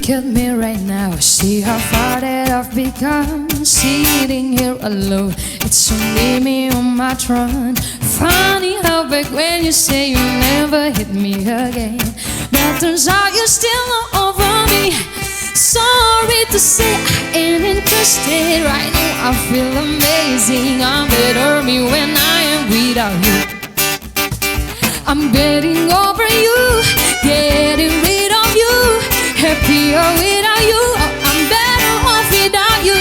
Look at me right now, see how far that I've become. Sitting here alone, it's only me on my throne. Funny how back when you say you'll never hit me again, but turns out you're still not over me. Sorry to say I ain't interested right now. I feel amazing, I'm better me when I am without you. I'm getting over you, getting rid of you, happier without you. Oh, I'm better off without you.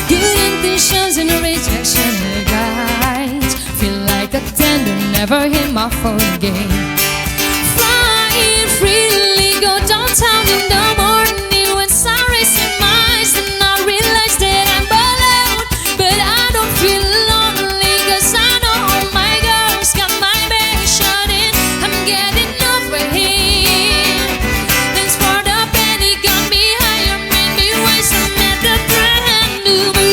Good intentions and rejection, guys, feel like a tender, never hit my phone again. Flying freely, go downtown in the morning when sunrise in my eyes, and I realize that I'm alone, but I don't feel lonely, cause I know all my girls got my back shut in. I'm getting over him. Thanks for the penny, got me higher, made me waste another brand new me.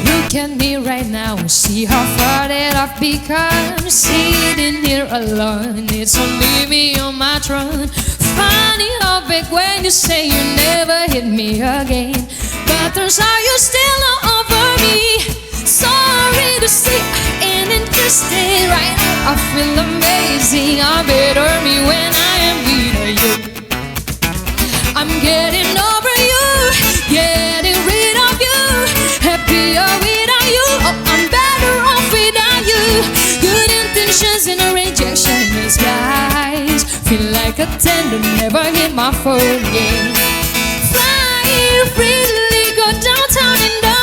Look at me right now and see how far that I've become. Sitting here alone, it's only me on my throne. Funny how back when you say you never hit me again, but turns out you're still not over me. Sorry to say I ain't interested right now. I feel amazing, I'm better me when I am with you. I'm getting over you, getting rid of you, happier without you. Oh, I'm better off without you. Good intentions and a rejection in disguise, feel like a tender, never hit my phone again. Flying freely, go downtown in the